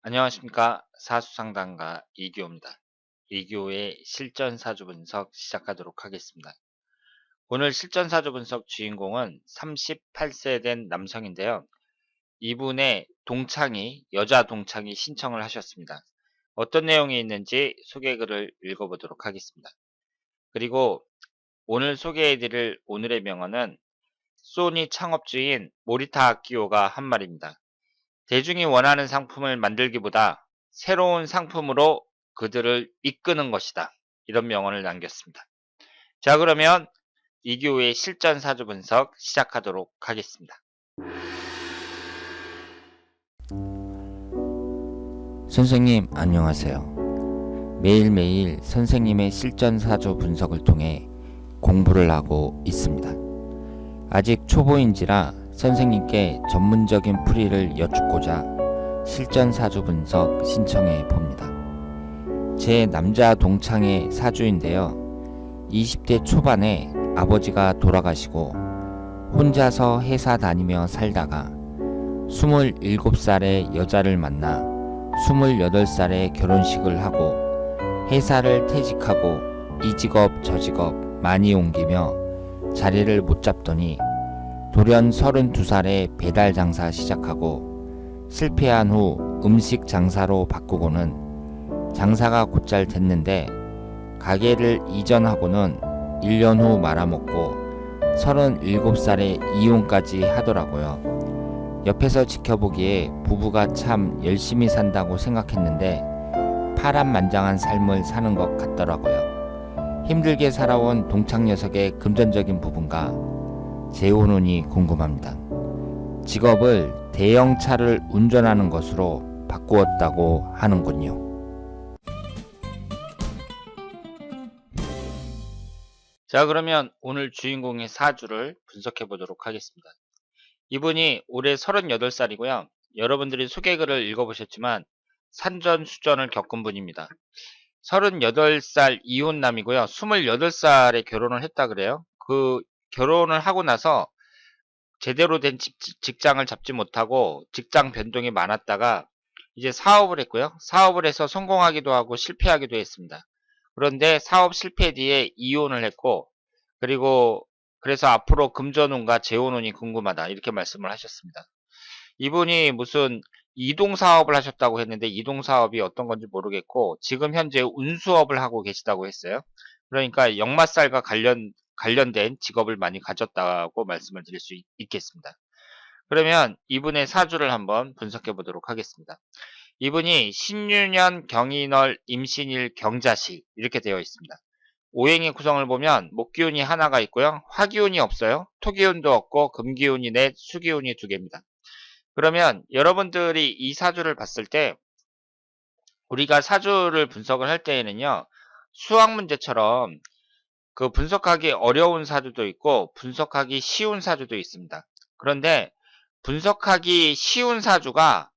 안녕하십니까. 사수상담가 이기호입니다. 이기호의 실전사주 분석 시작하도록 하겠습니다. 오늘 실전사주 분석 주인공은 38세 된 남성인데요. 이분의 여자 동창이 신청을 하셨습니다. 어떤 내용이 있는지 소개글을 읽어보도록 하겠습니다. 그리고 오늘 소개해드릴 오늘의 명언은 소니 창업주인 모리타 아키오가 한 말입니다. 대중이 원하는 상품을 만들기보다 새로운 상품으로 그들을 이끄는 것이다. 이런 명언을 남겼습니다. 자, 그러면 이교의 실전 사주 분석 시작하도록 하겠습니다. 선생님 안녕하세요. 매일매일 선생님의 실전 사주 분석을 통해 공부를 하고 있습니다. 아직 초보인지라 선생님께 전문적인 풀이를 여쭙고자 실전 사주 분석 신청해 봅니다. 제 남자 동창의 사주인데요. 20대 초반에 아버지가 돌아가시고 혼자서 회사 다니며 살다가 27살의 여자를 만나 28살에 결혼식을 하고 회사를 퇴직하고 이 직업 저 직업 많이 옮기며 자리를 못 잡더니 돌연 32살에 배달 장사 시작하고 실패한 후 음식 장사로 바꾸고는 장사가 곧잘 됐는데 가게를 이전하고는 1년 후 말아먹고 37살에 이혼까지 하더라고요. 옆에서 지켜보기에 부부가 참 열심히 산다고 생각했는데 파란만장한 삶을 사는 것 같더라고요. 힘들게 살아온 동창 녀석의 금전적인 부분과 재혼운이 궁금합니다. 직업을 대형차를 운전하는 것으로 바꾸었다고 하는군요. 자, 그러면 오늘 주인공의 사주를 분석해 보도록 하겠습니다. 이분이 올해 38살이고요. 여러분들이 소개글을 읽어보셨지만 산전수전을 겪은 분입니다. 38살 이혼남이고요. 28살에 결혼을 했다 그래요. 그 결혼을 하고 나서 제대로 된 직장을 잡지 못하고 직장 변동이 많았다가 이제 사업을 했고요. 사업을 해서 성공하기도 하고 실패하기도 했습니다. 그런데 사업 실패 뒤에 이혼을 했고, 그리고 그래서 앞으로 금전운과 재혼운이 궁금하다 이렇게 말씀을 하셨습니다. 이분이 무슨 이동 사업을 하셨다고 했는데 이동 사업이 어떤 건지 모르겠고 지금 현재 운수업을 하고 계시다고 했어요. 그러니까 역마살과 관련된 직업을 많이 가졌다고 말씀을 드릴 수 있겠습니다. 그러면 이분의 사주를 한번 분석해 보도록 하겠습니다. 이분이 신유년 경인월 임신일 경자시 이렇게 되어 있습니다. 오행의 구성을 보면 목기운이 하나가 있고요. 화기운이 없어요. 토기운도 없고 금기운이 넷, 수기운이 두 개입니다. 그러면 여러분들이 이 사주를 봤을 때 우리가 사주를 분석을 할 때에는요. 수학 문제처럼 그 분석하기 어려운 사주도 있고 분석하기 쉬운 사주도 있습니다. 그런데 분석하기 쉬운 사주가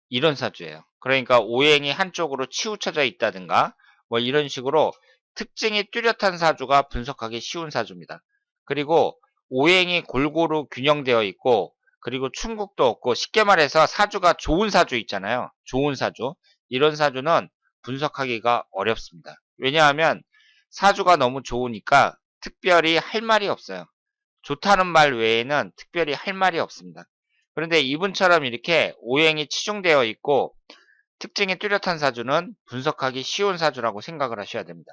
이런 사주예요. 그러니까 오행이 한쪽으로 치우쳐져 있다든가 뭐 이런 식으로 특징이 뚜렷한 사주가 분석하기 쉬운 사주입니다. 그리고 오행이 골고루 균형되어 있고 그리고 충국도 없고 쉽게 말해서 사주가 좋은 사주 있잖아요. 좋은 사주. 이런 사주는 분석하기가 어렵습니다. 왜냐하면 사주가 너무 좋으니까 특별히 할 말이 없어요. 좋다는 말 외에는 특별히 할 말이 없습니다. 그런데 이분처럼 이렇게 오행이 치중되어 있고 특징이 뚜렷한 사주는 분석하기 쉬운 사주라고 생각을 하셔야 됩니다.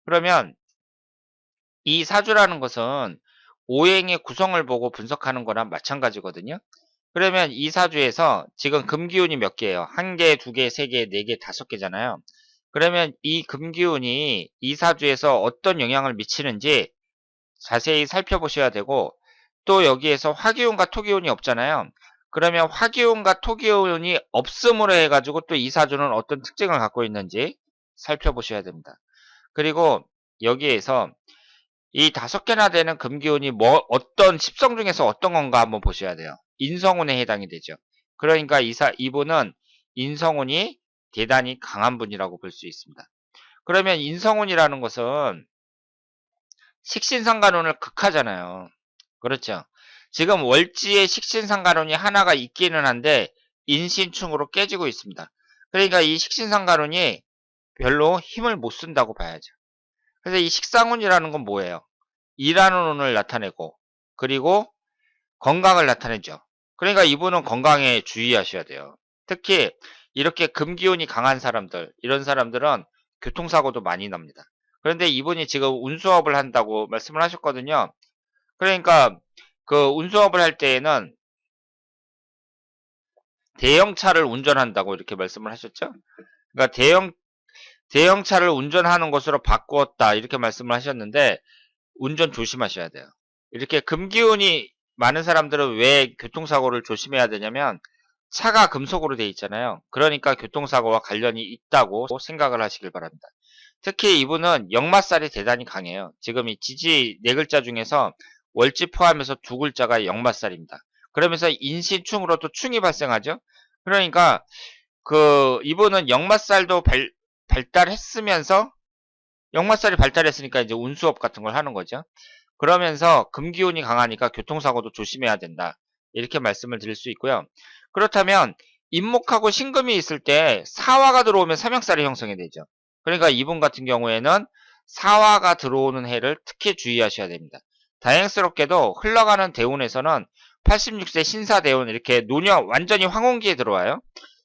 그러면 이 사주라는 것은 오행의 구성을 보고 분석하는 거랑 마찬가지거든요. 그러면 이 사주에서 지금 금기운이 몇 개예요? 한 개, 두 개, 세 개, 네 개, 다섯 개잖아요. 그러면 이 금기운이 이 사주에서 어떤 영향을 미치는지 자세히 살펴보셔야 되고 또 여기에서 화기운과 토기운이 없잖아요. 그러면 화기운과 토기운이 없음으로 해가지고 또 이 사주는 어떤 특징을 갖고 있는지 살펴보셔야 됩니다. 그리고 여기에서 이 다섯 개나 되는 금기운이 어떤 십성 중에서 어떤 건가 한번 보셔야 돼요. 인성운에 해당이 되죠. 그러니까 이분은 인성운이 대단히 강한 분이라고 볼 수 있습니다. 그러면 인성운이라는 것은 식신상간운을 극하잖아요. 그렇죠. 지금 월지에 식신상간운이 하나가 있기는 한데 인신충으로 깨지고 있습니다. 그러니까 이 식신상간운이 별로 힘을 못 쓴다고 봐야죠. 그래서 이 식상운이라는 건 뭐예요? 일하는 운을 나타내고 그리고 건강을 나타내죠. 그러니까 이분은 건강에 주의하셔야 돼요. 특히 이렇게 금기운이 강한 사람들, 이런 사람들은 교통사고도 많이 납니다. 그런데 이분이 지금 운수업을 한다고 말씀을 하셨거든요. 그러니까 그 운수업을 할 때에는 대형차를 운전한다고 이렇게 말씀을 하셨죠. 그러니까 대형차를 운전하는 것으로 바꾸었다 이렇게 말씀을 하셨는데 운전 조심하셔야 돼요. 이렇게 금기운이 많은 사람들은 왜 교통사고를 조심해야 되냐면 차가 금속으로 되어 있잖아요. 그러니까 교통사고와 관련이 있다고 생각을 하시길 바랍니다. 특히 이분은 역마살이 대단히 강해요. 지금 이 지지 네 글자 중에서 월지 포함해서 두 글자가 역마살입니다. 그러면서 인신충으로 또 충이 발생하죠. 그러니까 그 이분은 역마살도 발달했으면서 역마살이 발달했으니까 이제 운수업 같은 걸 하는 거죠. 그러면서 금기운이 강하니까 교통사고도 조심해야 된다. 이렇게 말씀을 드릴 수 있고요. 그렇다면 임목하고 신금이 있을 때 사화가 들어오면 삼형살이 형성이 되죠. 그러니까 이분 같은 경우에는 사화가 들어오는 해를 특히 주의하셔야 됩니다. 다행스럽게도 흘러가는 대운에서는 86세 신사대운 이렇게 노년 완전히 황혼기에 들어와요.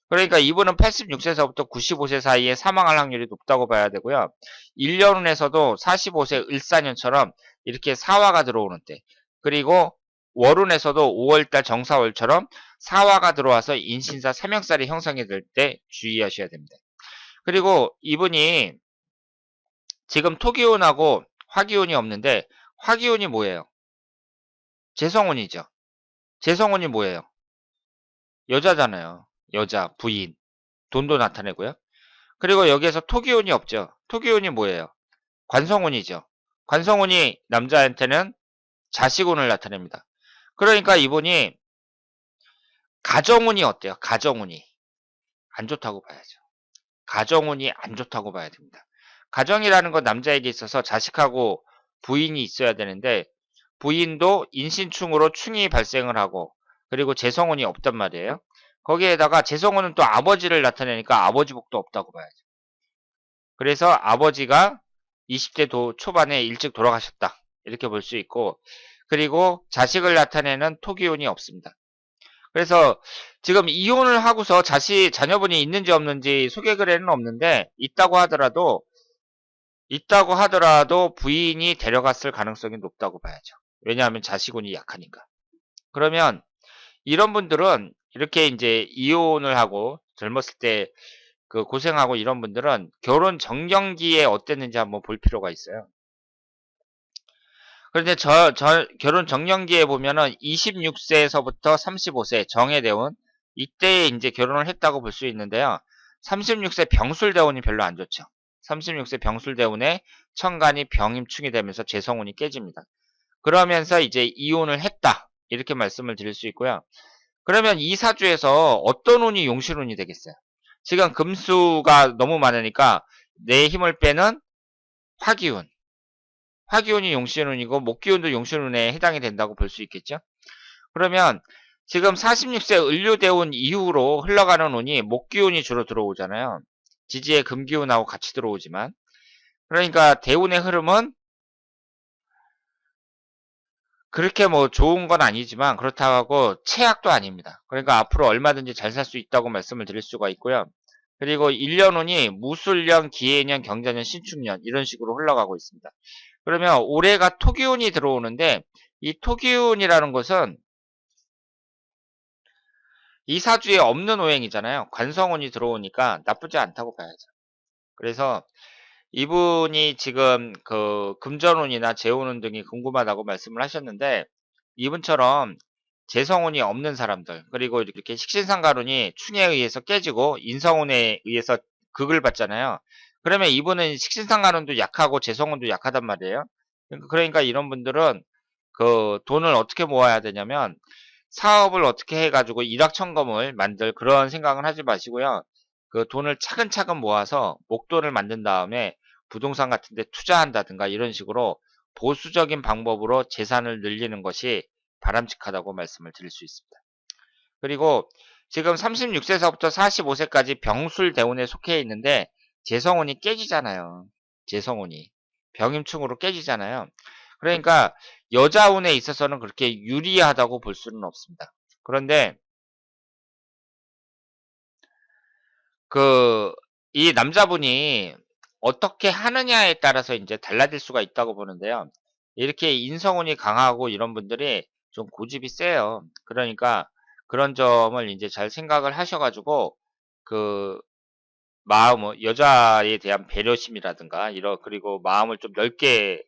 그러니까 이분은 86세서부터 95세 사이에 사망할 확률이 높다고 봐야 되고요. 1년운에서도 45세 을사년처럼 이렇게 사화가 들어오는 때, 그리고 월운에서도 5월달 정사월처럼 사화가 들어와서 인신사 삼형살이 형성이 될 때 주의하셔야 됩니다. 그리고 이분이 지금 토기운하고 화기운이 없는데 화기운이 뭐예요? 재성운이죠. 재성운이 뭐예요? 여자잖아요. 여자, 부인, 돈도 나타내고요. 그리고 여기에서 토기운이 없죠. 토기운이 뭐예요? 관성운이죠. 관성운이 남자한테는 자식운을 나타냅니다. 그러니까 이분이 가정운이 어때요? 가정운이 안 좋다고 봐야죠. 가정운이 안 좋다고 봐야 됩니다. 가정이라는 건 남자에게 있어서 자식하고 부인이 있어야 되는데 부인도 인신충으로 충이 발생을 하고 그리고 재성운이 없단 말이에요. 거기에다가 재성운은 또 아버지를 나타내니까 아버지 복도 없다고 봐야죠. 그래서 아버지가 20대 초반에 일찍 돌아가셨다. 이렇게 볼 수 있고 그리고 자식을 나타내는 토기운이 없습니다. 그래서 지금 이혼을 하고서 자녀분이 있는지 없는지 소개글에는 없는데 있다고 하더라도 부인이 데려갔을 가능성이 높다고 봐야죠. 왜냐하면 자식운이 약하니까. 그러면 이런 분들은 이렇게 이제 이혼을 하고 젊었을 때 그 고생하고 이런 분들은 결혼 정년기에 어땠는지 한번 볼 필요가 있어요. 그런데 결혼 정년기에 보면은 26세에서부터 35세 정해대운 이때에 이제 결혼을 했다고 볼 수 있는데요. 36세 병술대운이 별로 안 좋죠. 36세 병술대운에 천간이 병임충이 되면서 재성운이 깨집니다. 그러면서 이제 이혼을 했다. 이렇게 말씀을 드릴 수 있고요. 그러면 이 사주에서 어떤 운이 용신운이 되겠어요? 지금 금수가 너무 많으니까 내 힘을 빼는 화기운. 화기운이 용신운이고 목기운도 용신운에 해당이 된다고 볼 수 있겠죠. 그러면 지금 46세 을류대운 이후로 흘러가는 운이 목기운이 주로 들어오잖아요. 지지의 금기운하고 같이 들어오지만 그러니까 대운의 흐름은 그렇게 뭐 좋은 건 아니지만 그렇다고 하고 최악도 아닙니다. 그러니까 앞으로 얼마든지 잘 살 수 있다고 말씀을 드릴 수가 있고요. 그리고 1년운이 무술년, 기해년, 경자년, 신축년 이런 식으로 흘러가고 있습니다. 그러면 올해가 토기운이 들어오는데 이 토기운이라는 것은 이 사주에 없는 오행이잖아요. 관성운이 들어오니까 나쁘지 않다고 봐야죠. 그래서 이분이 지금 그 금전운이나 재혼운 등이 궁금하다고 말씀을 하셨는데 이분처럼 재성운이 없는 사람들 그리고 이렇게 식신상간운이 충에 의해서 깨지고 인성운에 의해서 극을 받잖아요. 그러면 이분은 식신상간운도 약하고 재성운도 약하단 말이에요. 그러니까 이런 분들은 그 돈을 어떻게 모아야 되냐면 사업을 어떻게 해가지고 일확천금을 만들 그런 생각은 하지 마시고요. 그 돈을 차근차근 모아서 목돈을 만든 다음에 부동산 같은 데 투자한다든가 이런 식으로 보수적인 방법으로 재산을 늘리는 것이 바람직하다고 말씀을 드릴 수 있습니다. 그리고 지금 36세서부터 45세까지 병술대운에 속해 있는데 재성운이 깨지잖아요. 재성운이. 병임충으로 깨지잖아요. 그러니까 여자운에 있어서는 그렇게 유리하다고 볼 수는 없습니다. 그런데 이 남자분이 어떻게 하느냐에 따라서 이제 달라질 수가 있다고 보는데요. 이렇게 인성운이 강하고 이런 분들이 좀 고집이 세요. 그러니까 그런 점을 이제 잘 생각을 하셔가지고 그 여자에 대한 배려심이라든가 그리고 마음을 좀 넓게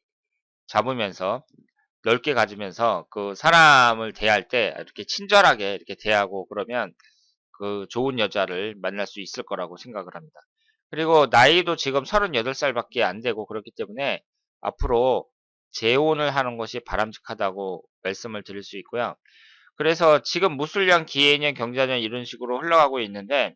가지면서 그 사람을 대할 때 이렇게 친절하게 이렇게 대하고 그러면 그 좋은 여자를 만날 수 있을 거라고 생각을 합니다. 그리고 나이도 지금 38살밖에 안 되고 그렇기 때문에 앞으로 재혼을 하는 것이 바람직하다고 말씀을 드릴 수 있고요. 그래서 지금 무술년, 기해년, 경자년 이런 식으로 흘러가고 있는데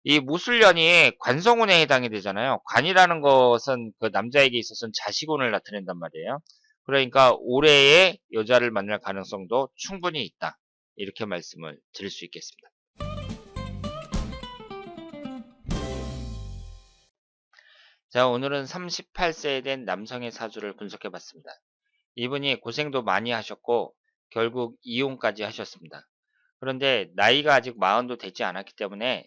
이 무술년이 관성운에 해당이 되잖아요. 관이라는 것은 그 남자에게 있어서는 자식운을 나타낸단 말이에요. 그러니까 올해의 여자를 만날 가능성도 충분히 있다. 이렇게 말씀을 드릴 수 있겠습니다. 자, 오늘은 38세에 된 남성의 사주를 분석해 봤습니다. 이분이 고생도 많이 하셨고 결국 이혼까지 하셨습니다. 그런데 나이가 아직 40도 되지 않았기 때문에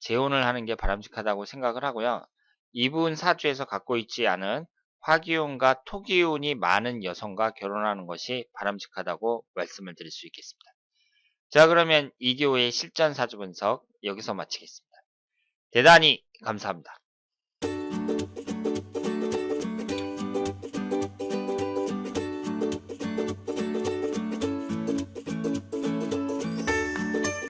재혼을 하는 게 바람직하다고 생각을 하고요. 이분 사주에서 갖고 있지 않은 화기운과 토기운이 많은 여성과 결혼하는 것이 바람직하다고 말씀을 드릴 수 있겠습니다. 자, 그러면 이기호의 실전 사주 분석 여기서 마치겠습니다. 대단히 감사합니다.